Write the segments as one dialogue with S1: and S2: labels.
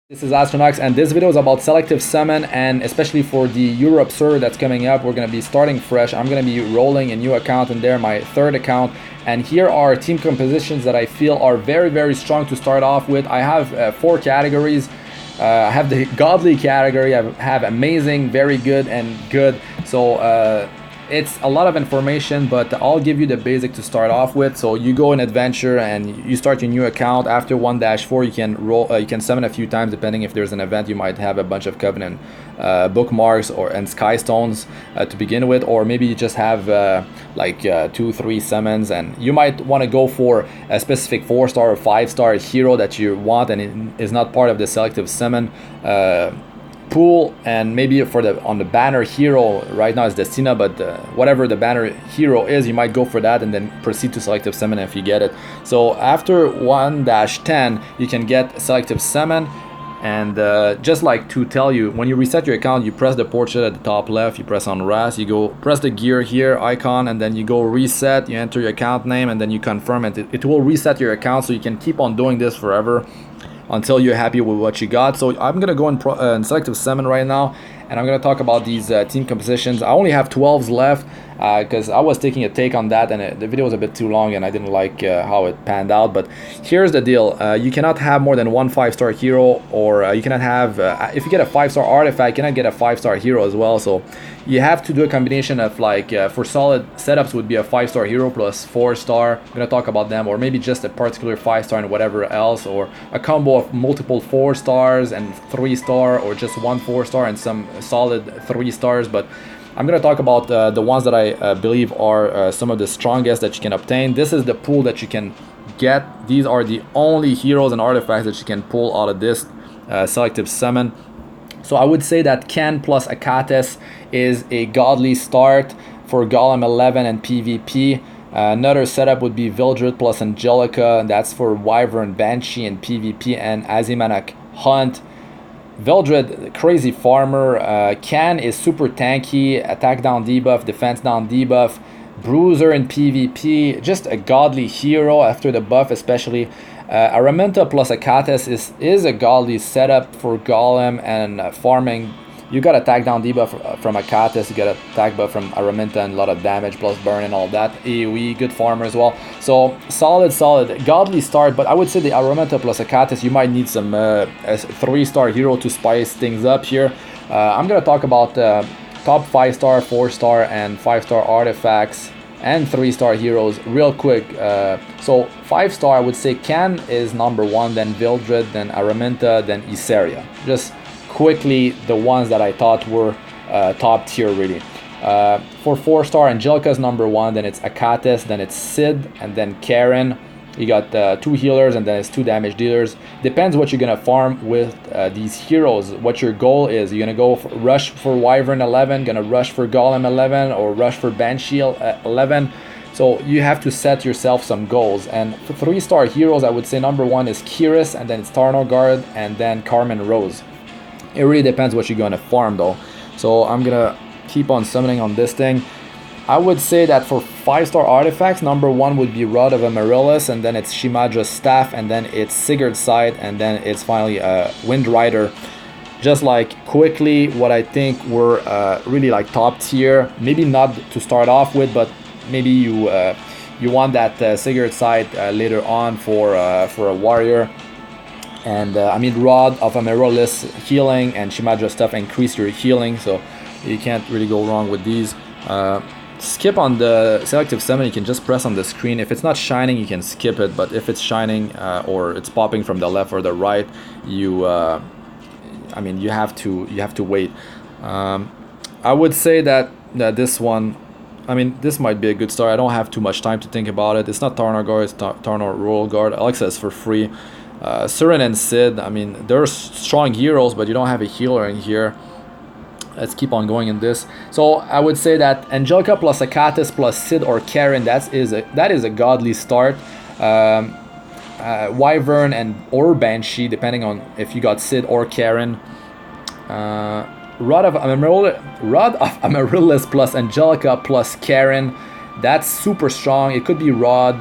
S1: This is Astranox, and this video is about Selective Summon, and especially for the Europe server that's coming up. We're going to be starting fresh. I'm going to be rolling a new account in there, my third account, and here are team compositions that I feel are very strong to start off with. I have 4 categories. I have the godly category, I have amazing, very good, and good. So it's a lot of information, but I'll give you the basic to start off with. So you go in adventure and you start your new account. After 1-4 you can roll, you can summon a few times depending if there's an event. You might have a bunch of covenant bookmarks and sky stones to begin with, or maybe you just have 2-3 summons, and you might want to go for a specific 4-star or 5-star hero that you want and it is not part of the Selective Summon pool. And maybe for on the banner hero right now is Destina, but whatever the banner hero is, you might go for that and then proceed to Selective Summon if you get it. So after 1-10 you can get Selective Summon, and just like to tell you, when you reset your account, you press the portrait at the top left, you press on RAS, you go press the gear here icon, and then you go reset, you enter your account name, and then you confirm it. It will reset your account, so you can keep on doing this forever until you're happy with what you got. So I'm gonna go in Selective Summon right now, and I'm gonna talk about these team compositions. I only have 12s left because I was taking a take on that, and the video was a bit too long and I didn't like how it panned out. But here's the deal: you cannot have more than 1 5-star hero, or you cannot have if you get a 5-star artifact, you cannot get a 5-star hero as well. So you have to do a combination of for solid setups would be a 5-star hero plus 4-star. I'm gonna talk about them, or maybe just a particular 5-star and whatever else, or a combo of multiple 4-stars and 3-star, or just 1 4-star and some solid 3-stars. But I'm gonna talk about the ones that I believe are some of the strongest that you can obtain. This is the pool that you can get. These are the only heroes and artifacts that you can pull out of this Selective Summon. So I would say that Ken plus Akates is a godly start for Golem 11 and PvP. Another setup would be Vildred plus Angelica, and that's for Wyvern, Banshee and PvP, and Azimanak Hunt. Vildred, crazy farmer. Can is super tanky, attack down debuff, defense down debuff. Bruiser in PvP, just a godly hero after the buff especially. Araminta plus Akates is a godly setup for Golem and farming. You got attack down debuff from Akates, you got attack buff from Araminta and a lot of damage plus burn and all that. AoE, good farmer as well. So solid godly start, but I would say the Araminta plus Akates, you might need some a 3-star hero to spice things up here. I'm gonna talk about top 5-star, 4-star and 5-star artifacts and 3-star heroes real quick. So 5-star, I would say Can is number 1, then Vildred, then Araminta, then Isaria. Just quickly the ones that I thought were top tier really. For 4-star, Angelica is number 1, then it's Akates, then it's Sid, and then Karen. You got 2 healers, and then it's 2 damage dealers. Depends what you're gonna farm with these heroes, what your goal is. You're gonna go rush for Wyvern 11, gonna rush for Golem 11, or rush for Banshee 11. So you have to set yourself some goals. And for 3-star heroes, I would say number 1 is Kiris, and then it's Tarnogard, and then Carmen Rose. It really depends what you're gonna farm though. So I'm gonna keep on summoning on this thing. I would say that for 5-star artifacts, number 1 would be Rod of Amaryllis, and then it's Shimadra's Staff, and then it's Sigurd's Sight, and then it's finally Wind Rider. Just like quickly what I think were really like top tier, maybe not to start off with, but maybe you want that Sigurd's Sight later on for a warrior. And I mean, Rod of Amaryllis healing and Shimadra's Stuff increase your healing, so you can't really go wrong with these. Skip on the Selective Summon, you can just press on the screen. If it's not shining, you can skip it, but if it's shining or it's popping from the left or the right, I mean, you have to wait. I would say that this one, I mean, this might be a good start. I don't have too much time to think about it. It's not Tarnogard, it's Tarnor Guard. Alexa is for free. Surin and Sid, I mean, they're strong heroes, but you don't have a healer in here. Let's keep on going in this. So I would say that Angelica plus Akates plus Sid or Karen, that is a godly start. Wyvern or Banshee, depending on if you got Sid or Karen. Rod of Amaryllis plus Angelica plus Karen, that's super strong. It could be Rod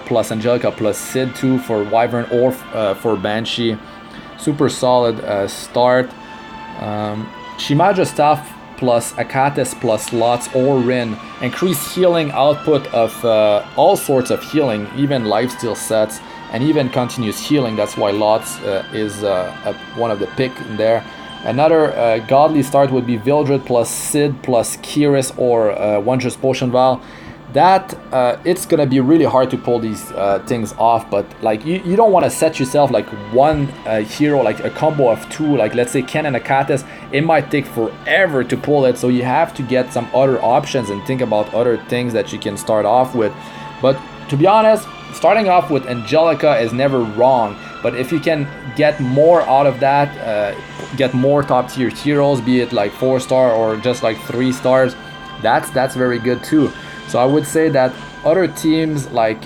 S1: plus Angelica plus Sid too for Wyvern or for Banshee. super solid start. Shimaja Staff plus Akates plus Lots or Rin. Increased healing output of all sorts of healing, even lifesteal sets, and even continuous healing. That's why Lots is one of the pick in there. Another godly start would be Vildred plus Sid plus Kiris or Wondrous Potion Vial. That it's gonna be really hard to pull these things off, but like you don't want to set yourself like one hero, like a combo of two, like let's say Ken and Akates. It might take forever to pull it, so you have to get some other options and think about other things that you can start off with. But to be honest, starting off with Angelica is never wrong, but if you can get more out of that, get more top tier heroes, be it like 4-star or just like 3 stars, that's very good too. So I would say that other teams like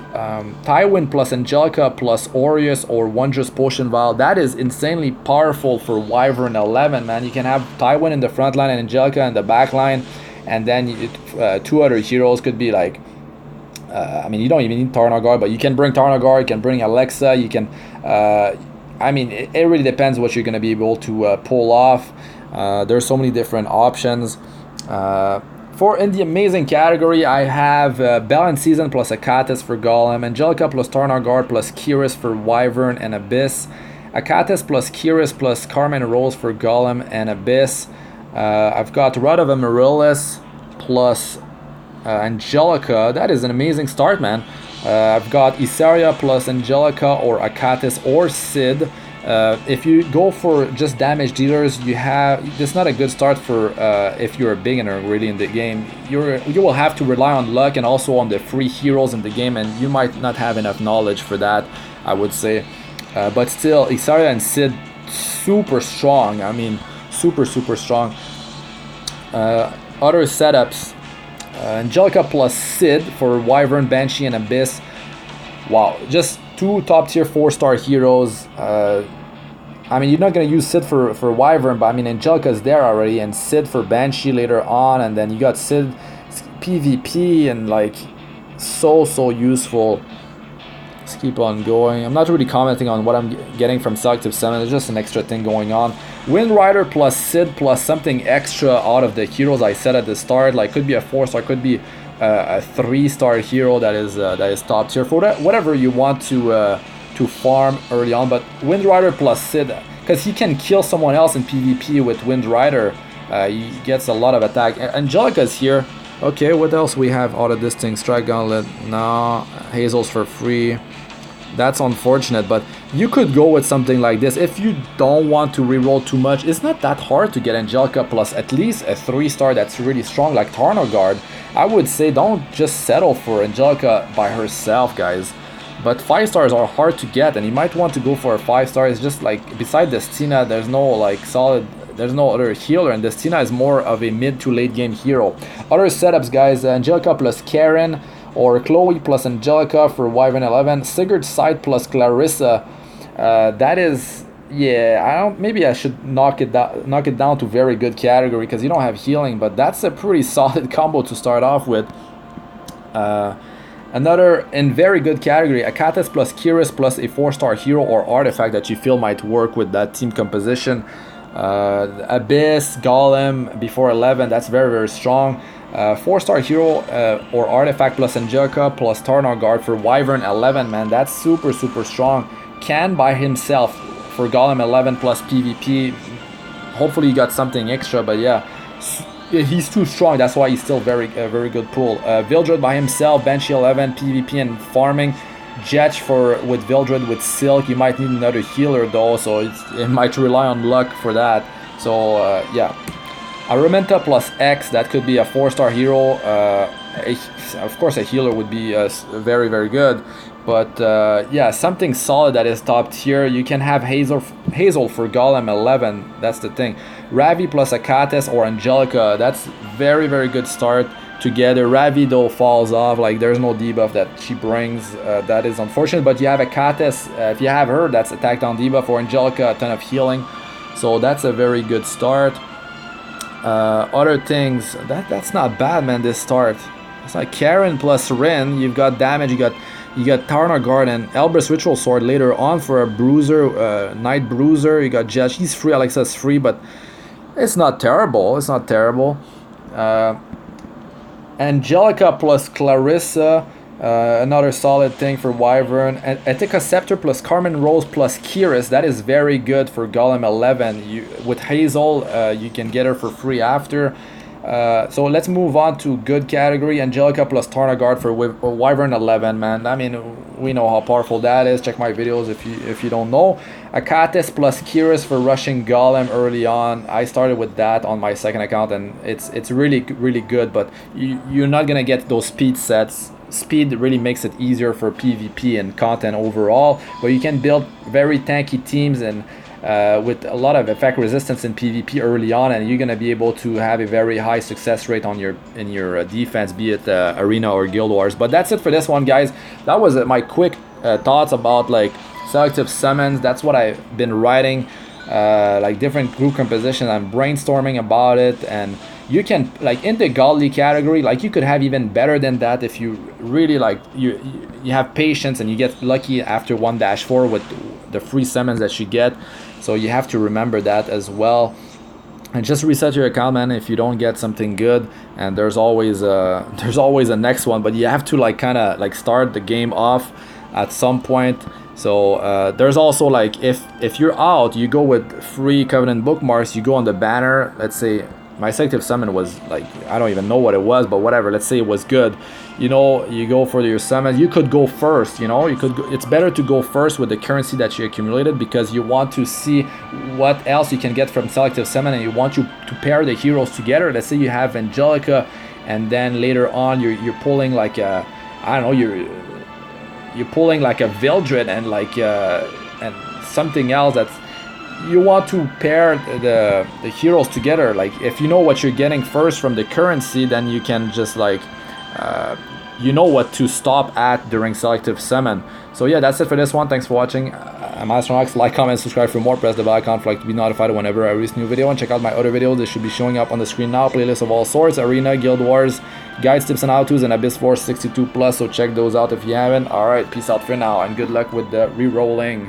S1: Tywin plus Angelica plus Aureus or Wondrous Potion Vial, that is insanely powerful for Wyvern 11, man. You can have Tywin in the front line and Angelica in the back line, and then 2 other heroes could be like, I mean, you don't even need Tarnagar, but you can bring Tarnagar, you can bring Alexa, you can, I mean, it really depends what you're going to be able to pull off. There's so many different options. For in the amazing category, I have Bell and Season plus Akates for Golem, Angelica plus Tarnagar plus Kiris for Wyvern and Abyss, Akates plus Kiris plus Carmen Rose for Golem and Abyss. I've got Rod of Amaryllis plus Angelica. That is an amazing start, man. I've got Isaria plus Angelica or Akates or Sid. If you go for just damage dealers, it's not a good start for if you're a beginner really in the game. You will have to rely on luck and also on the free heroes in the game, and you might not have enough knowledge for that, I would say. But still, Isaria and Sid, super strong. I mean, super strong. Other setups, Angelica plus Sid for Wyvern, Banshee, and Abyss. Wow, just 2 top tier 4-star heroes. I mean, you're not going to use Sid for Wyvern, but I mean, Angelica's there already, and Sid for Banshee later on, and then you got Sid PvP, and like, so useful. Let's keep on going. I'm not really commenting on what I'm getting from Selective Summon, there's just an extra thing going on. Wind Rider plus Sid plus something extra out of the heroes I said at the start, like could be a 4-star, could be a 3-star hero that is top tier, for whatever you want to farm early on. But Wind Rider plus Sid, because he can kill someone else in PvP with Wind Rider, he gets a lot of attack. Angelica's here. Okay, what else we have out of this thing? Strike Gauntlet, no. Hazel's for free. That's unfortunate, but you could go with something like this if you don't want to reroll too much. It's not that hard to get Angelica plus at least a 3-star that's really strong like Tarnogard. I would say don't just settle for Angelica by herself, guys. But 5-stars are hard to get, and you might want to go for a 5-star. It's just like, beside Destina, there's no like there's no other healer, and Destina is more of a mid to late game hero. Other setups, guys, Angelica plus Karen, or Chloe plus Angelica for Wyvern 11, Sigurd's Side plus Clarissa. That is, yeah, maybe I should knock it down to very good category, because you don't have healing, but that's a pretty solid combo to start off with. Another in very good category, Akates plus Kiris plus a 4-star hero or artifact that you feel might work with that team composition. Abyss, Golem before 11, that's very strong. 4-star hero or artifact plus Angelica plus Tarnogard for Wyvern 11, man, that's super strong. Can by himself for Golem 11 plus PvP. Hopefully you got something extra, but yeah, he's too strong. That's why he's still very good pull. Vildred by himself, Banshee 11, PvP and farming. Jetch with Vildred with Silk. You might need another healer though, so it might rely on luck for that. So yeah, Araminta plus X, that could be a 4-star hero. Of course, a healer would be very good. But yeah, something solid that is top tier. You can have Hazel for Golem 11. That's the thing. Ravi plus Akates or Angelica. That's very good start together. Ravi though falls off. Like there's no debuff that she brings. That is unfortunate. But you have Akates. If you have her, that's attack down debuff. For Angelica, a ton of healing. So that's a very good start. Other things, that's not bad, man. This start. It's like Karen plus Rin. You've got damage. You You got Tarna Guard and Elbrus Ritual Sword later on for a Bruiser, Knight Bruiser. You got Jesh. He's free, Alexa's free, but it's not terrible. It's not terrible. Angelica plus Clarissa, another solid thing for Wyvern. And Etika Scepter plus Carmen Rose plus Kiris. That is very good for Golem 11. With Hazel, you can get her for free after. So let's move on to good category. Angelica plus Tarnagard for Wyvern 11, man. I mean, we know how powerful that is. Check my videos if you don't know. Akatis plus Kiris for rushing Golem early on. I started with that on my second account, and it's really good. But you're not gonna get those speed sets. Speed really makes it easier for PvP and content overall. But you can build very tanky teams and with a lot of effect resistance in PvP early on, and you're gonna be able to have a very high success rate on your defense, be it Arena or Guild Wars. But that's it for this one, guys. That was my quick thoughts about like selective summons. That's what I've been writing, like different group compositions. I'm brainstorming about it, and you can, like, in the godly category, like, you could have even better than that if you really like you have patience and you get lucky after 1-4 with the free summons that you get. So you have to remember that as well. And just reset your account, man, if you don't get something good. And there's always a next one, but you have to like kind of like start the game off at some point. So there's also like if you're out, you go with free Covenant bookmarks. You go on the banner. Let's say my Selective Summon was like, I don't even know what it was, but whatever. Let's say it was good. You know, you go for your summon. You could go first. You know, you could. It's better to go first with the currency that you accumulated, because you want to see what else you can get from Selective Summon, and you want to pair the heroes together. Let's say you have Angelica, and then later on you're pulling like a, I don't know, you're pulling like a Vildred and like and something else that's. You want to pair the heroes together. Like, if you know what you're getting first from the currency, then you can just like you know what to stop at during Selective Summon. So yeah, that's it for this one. Thanks for watching. I'm Astranox. Like, comment, subscribe for more. Press the bell icon for to be notified whenever I release a new video, and check out my other videos. They should be showing up on the screen now. Playlists of all sorts: Arena, Guild Wars, guides, tips and how-tos, and Abyss Force 62+. So check those out if you haven't. Alright, peace out for now, and good luck with the re-rolling.